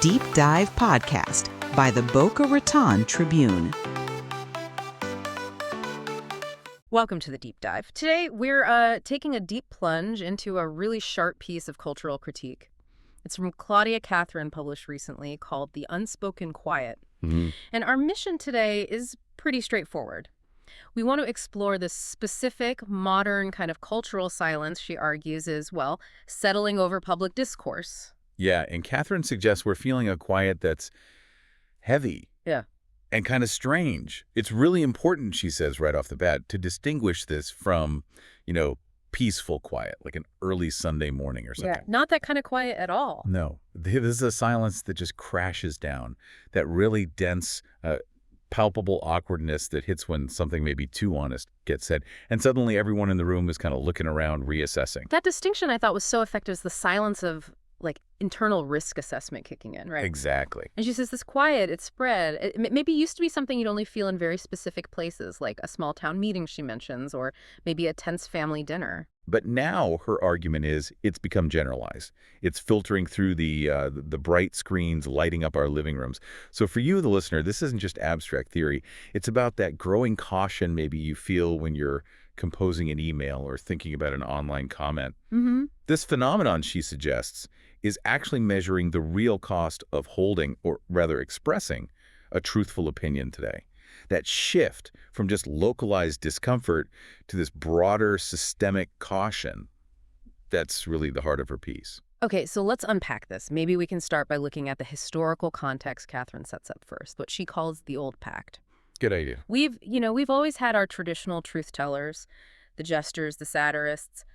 Deep Dive Podcast by the Boca Raton Tribune. Welcome to the Deep Dive. Today, we're taking a deep plunge into a really sharp piece of cultural critique. It's from Claudia Catherine, published recently, called The Unspoken Quiet. And our mission today is pretty straightforward. We want to explore this specific, modern kind of cultural silence, she argues, is, well, settling over public discourse. Yeah, and Catherine suggests we're feeling a quiet that's heavy. Yeah. And kind of strange. It's really important, she says right off the bat, to distinguish this from, peaceful quiet, like an early Sunday morning or something. Yeah, not that kind of quiet at all. No, this is a silence that just crashes down, that really dense, palpable awkwardness that hits when something maybe too honest gets said. And suddenly everyone in the room is kind of looking around, reassessing. That distinction I thought was so effective, is the silence of internal risk assessment kicking in, right? Exactly. And she says this quiet, it's spread. It maybe used to be something you'd only feel in very specific places, like a small town meeting she mentions, or maybe a tense family dinner. But now her argument is it's become generalized. It's filtering through the bright screens, lighting up our living rooms. So for you, the listener, this isn't just abstract theory. It's about that growing caution maybe you feel when you're composing an email or thinking about an online comment. This phenomenon, she suggests, is actually measuring the real cost of holding, or rather expressing, a truthful opinion today. That shift from just localized discomfort to this broader systemic caution, that's really the heart of her piece. Okay, so let's unpack this. Maybe we can start by looking at the historical context Catherine sets up first, what she calls the Old Pact. Good idea. We've always had our traditional truth tellers, the jesters, the satirists.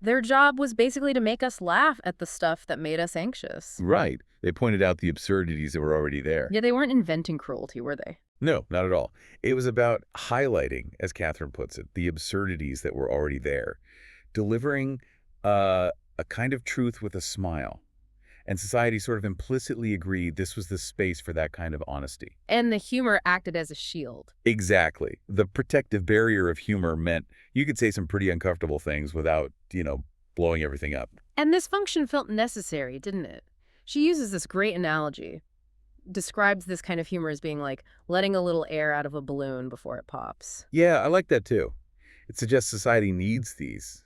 Their job was basically to make us laugh at the stuff that made us anxious. Right. They pointed out the absurdities that were already there. Yeah, they weren't inventing cruelty, were they? No, not at all. It was about highlighting, as Catherine puts it, the absurdities that were already there, delivering a kind of truth with a smile. And society sort of implicitly agreed this was the space for that kind of honesty. And the humor acted as a shield. Exactly. The protective barrier of humor meant you could say some pretty uncomfortable things without, blowing everything up. And this function felt necessary, didn't it? She uses this great analogy, describes this kind of humor as being like letting a little air out of a balloon before it pops. Yeah, I like that too. It suggests society needs these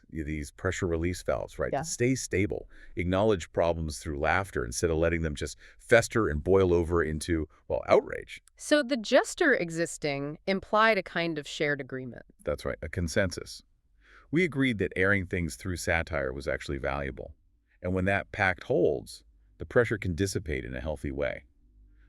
pressure release valves, right? Yeah. To stay stable, acknowledge problems through laughter instead of letting them just fester and boil over into, outrage. So the jester existing implied a kind of shared agreement. That's right, a consensus. We agreed that airing things through satire was actually valuable. And when that pact holds, the pressure can dissipate in a healthy way.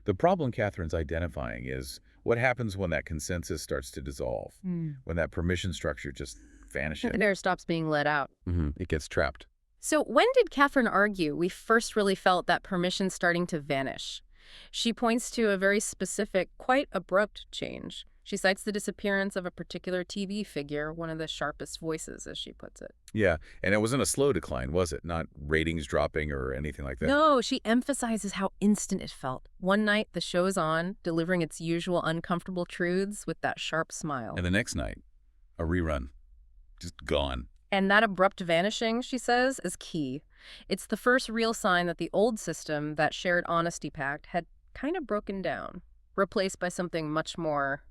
The problem Catherine's identifying is what happens when that consensus starts to dissolve, when that permission structure just vanishes. And air stops being let out. It gets trapped. So when did Catherine argue we first really felt that permission starting to vanish? She points to a very specific, quite abrupt change. She cites the disappearance of a particular TV figure, one of the sharpest voices, as she puts it. Yeah, and it wasn't a slow decline, was it? Not ratings dropping or anything like that. No, she emphasizes how instant it felt. One night, the show's on, delivering its usual uncomfortable truths with that sharp smile. And the next night, a rerun. Just gone. And that abrupt vanishing, she says, is key. It's the first real sign that the old system, that shared honesty pact, had kind of broken down, replaced by something much more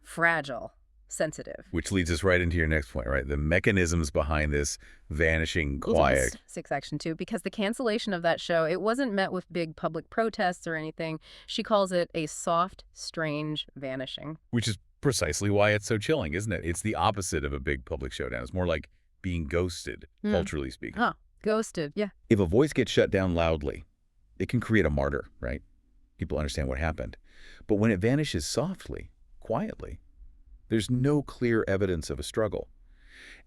fragile, sensitive. Which leads us right into your next point, right? The mechanisms behind this vanishing quiet. Section 2, because the cancellation of that show, it wasn't met with big public protests or anything. She calls it a soft, strange vanishing. Which is precisely why it's so chilling, isn't it? It's the opposite of a big public showdown. It's more like being ghosted, culturally speaking. Oh, ghosted, yeah. If a voice gets shut down loudly, it can create a martyr, right? People understand what happened. But when it vanishes softly, quietly, there's no clear evidence of a struggle.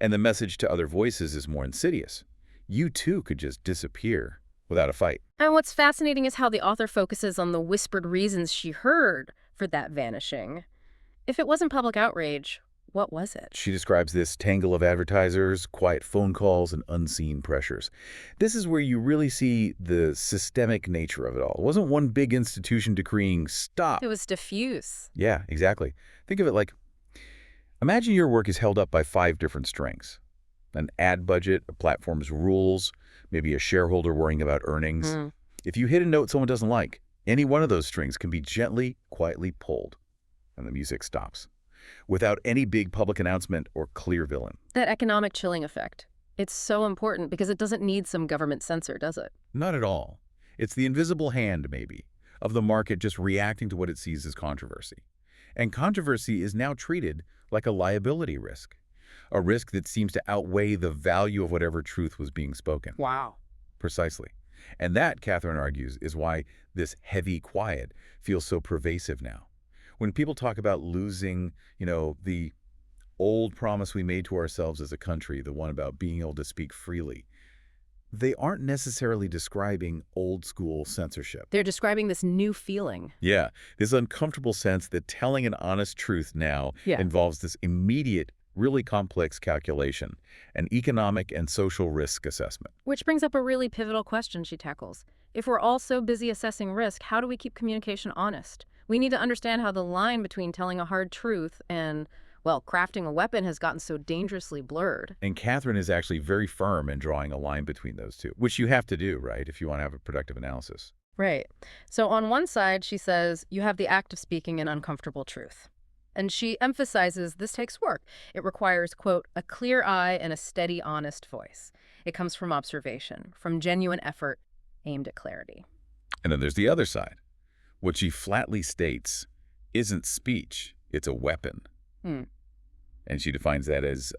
And the message to other voices is more insidious. You too could just disappear without a fight. And what's fascinating is how the author focuses on the whispered reasons she heard for that vanishing. If it wasn't public outrage, what was it? She describes this tangle of advertisers, quiet phone calls, and unseen pressures. This is where you really see the systemic nature of it all. It wasn't one big institution decreeing stop. It was diffuse. Yeah, exactly. Think of it like, imagine your work is held up by 5 different strings. An ad budget, a platform's rules, maybe a shareholder worrying about earnings. If you hit a note someone doesn't like, any one of those strings can be gently, quietly pulled, and the music stops, without any big public announcement or clear villain. That economic chilling effect. It's so important because it doesn't need some government censor, does it? Not at all. It's the invisible hand, maybe, of the market just reacting to what it sees as controversy. And controversy is now treated like a liability risk, a risk that seems to outweigh the value of whatever truth was being spoken. Wow. Precisely. And that, Catherine argues, is why this heavy quiet feels so pervasive now. When people talk about losing, the old promise we made to ourselves as a country, the one about being able to speak freely, they aren't necessarily describing old school censorship. They're describing this new feeling. Yeah, this uncomfortable sense that telling an honest truth now involves this immediate, really complex calculation, an economic and social risk assessment. Which brings up a really pivotal question she tackles. If we're all so busy assessing risk, how do we keep communication honest? We need to understand how the line between telling a hard truth and, well, crafting a weapon has gotten so dangerously blurred. And Catherine is actually very firm in drawing a line between those two, which you have to do, right, if you want to have a productive analysis. Right. So on one side, she says, you have the act of speaking an uncomfortable truth. And she emphasizes this takes work. It requires, quote, a clear eye and a steady, honest voice. It comes from observation, from genuine effort aimed at clarity. And then there's the other side. What she flatly states isn't speech, it's a weapon. And she defines that as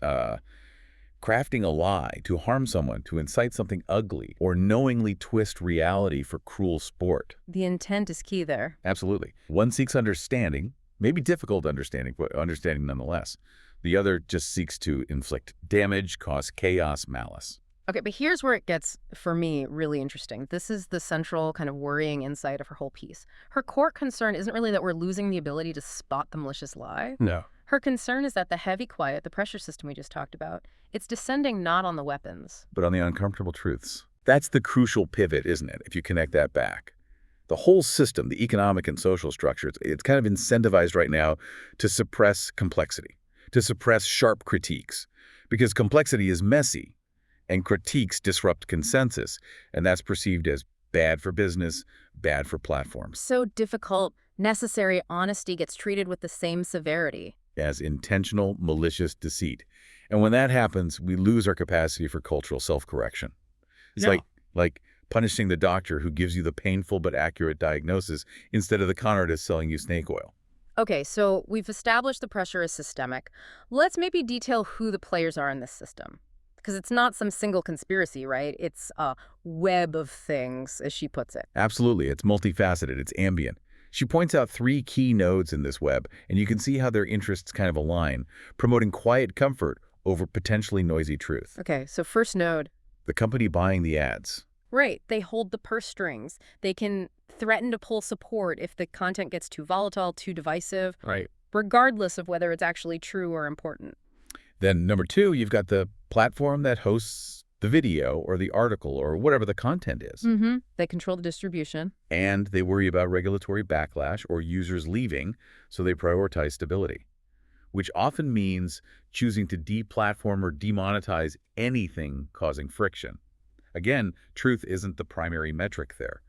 crafting a lie to harm someone, to incite something ugly, or knowingly twist reality for cruel sport. The intent is key there. Absolutely. One seeks understanding, maybe difficult understanding, but understanding nonetheless. The other just seeks to inflict damage, cause chaos, malice. Okay, but here's where it gets, for me, really interesting. This is the central kind of worrying insight of her whole piece. Her core concern isn't really that we're losing the ability to spot the malicious lie. No. Her concern is that the heavy quiet, the pressure system we just talked about, it's descending not on the weapons, but on the uncomfortable truths. That's the crucial pivot, isn't it, if you connect that back? The whole system, the economic and social structure, it's kind of incentivized right now to suppress complexity, to suppress sharp critiques, because complexity is messy, and critiques disrupt consensus, and that's perceived as bad for business, bad for platforms. So difficult, necessary honesty gets treated with the same severity. As intentional, malicious deceit. And when that happens, we lose our capacity for cultural self-correction. It's like punishing the doctor who gives you the painful but accurate diagnosis instead of the con artist selling you snake oil. Okay, so we've established the pressure is systemic. Let's maybe detail who the players are in this system. Because it's not some single conspiracy, right? It's a web of things, as she puts it. Absolutely. It's multifaceted. It's ambient. She points out 3 key nodes in this web, and you can see how their interests kind of align, promoting quiet comfort over potentially noisy truth. Okay, so first node. The company buying the ads. Right. They hold the purse strings. They can threaten to pull support if the content gets too volatile, too divisive. Right. Regardless of whether it's actually true or important. Then number 2, you've got the platform that hosts the video or the article or whatever the content is. They control the distribution. And they worry about regulatory backlash or users leaving, so they prioritize stability, which often means choosing to deplatform or demonetize anything causing friction. Again, truth isn't the primary metric there.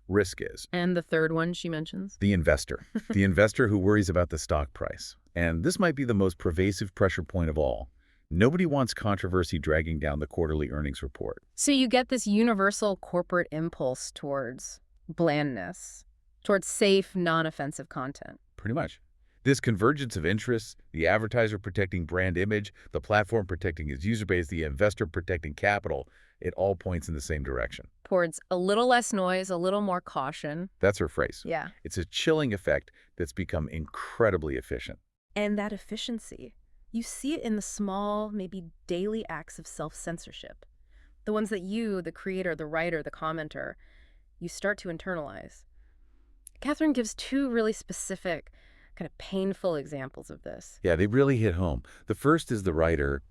Risk is. And the third one she mentions? The investor. The investor who worries about the stock price. And this might be the most pervasive pressure point of all. Nobody wants controversy dragging down the quarterly earnings report. So you get this universal corporate impulse towards blandness, towards safe, non-offensive content. Pretty much. This convergence of interests, the advertiser protecting brand image, the platform protecting its user base, the investor protecting capital, it all points in the same direction. Towards a little less noise, a little more caution. That's her phrase. Yeah. It's a chilling effect that's become incredibly efficient. And that efficiency, you see it in the small, maybe daily acts of self-censorship. The ones that you, the creator, the writer, the commenter, you start to internalize. Catherine gives 2 really specific, kind of painful examples of this. Yeah, they really hit home. The first is the writer,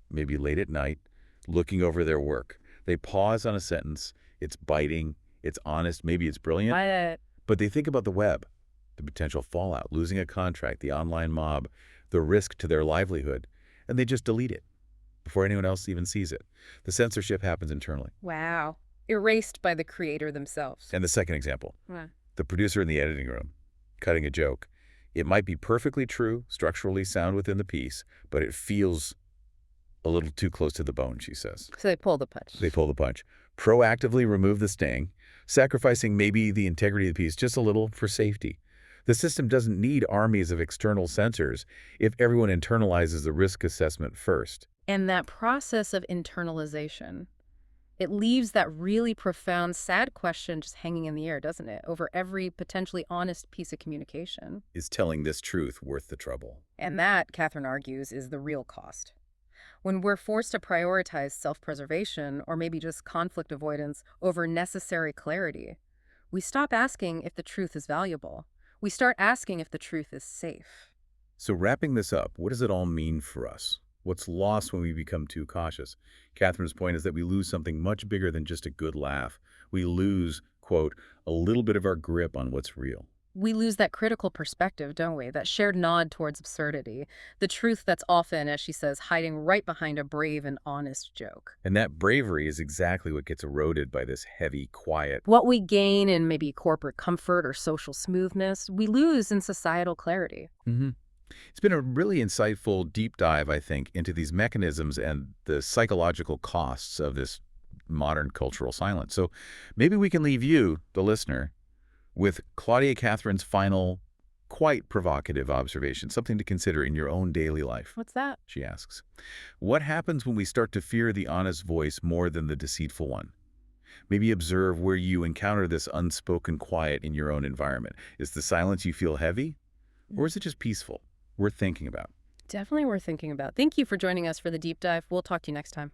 maybe late at night, looking over their work. They pause on a sentence. It's biting. It's honest. Maybe it's brilliant. But they think about the web, the potential fallout, losing a contract, the online mob, the risk to their livelihood, and they just delete it before anyone else even sees it. The censorship happens internally. Wow. Erased by the creator themselves. And the second example, Yeah. the producer in the editing room, cutting a joke. It might be perfectly true, structurally sound within the piece, but it feels a little too close to the bone, she says. So they pull the punch. They pull the punch. Proactively remove the sting, sacrificing maybe the integrity of the piece just a little for safety. The system doesn't need armies of external censors if everyone internalizes the risk assessment first. And that process of internalization, it leaves that really profound, sad question just hanging in the air, doesn't it, over every potentially honest piece of communication. Is telling this truth worth the trouble? And that, Catherine argues, is the real cost. When we're forced to prioritize self-preservation or maybe just conflict avoidance over necessary clarity, we stop asking if the truth is valuable. We start asking if the truth is safe. So wrapping this up, what does it all mean for us? What's lost when we become too cautious? Catherine's point is that we lose something much bigger than just a good laugh. We lose, quote, a little bit of our grip on what's real. We lose that critical perspective, don't we? That shared nod towards absurdity. The truth that's often, as she says, hiding right behind a brave and honest joke. And that bravery is exactly what gets eroded by this heavy, quiet. What we gain in maybe corporate comfort or social smoothness, we lose in societal clarity. It's been a really insightful deep dive, I think, into these mechanisms and the psychological costs of this modern cultural silence. So maybe we can leave you, the listener, with Claudia Catherine's final, quite provocative observation, something to consider in your own daily life. What's that? She asks, what happens when we start to fear the honest voice more than the deceitful one? Maybe observe where you encounter this unspoken quiet in your own environment. Is the silence you feel heavy, or is it just peaceful? Worth thinking about. Definitely worth thinking about. Thank you for joining us for the deep dive. We'll talk to you next time.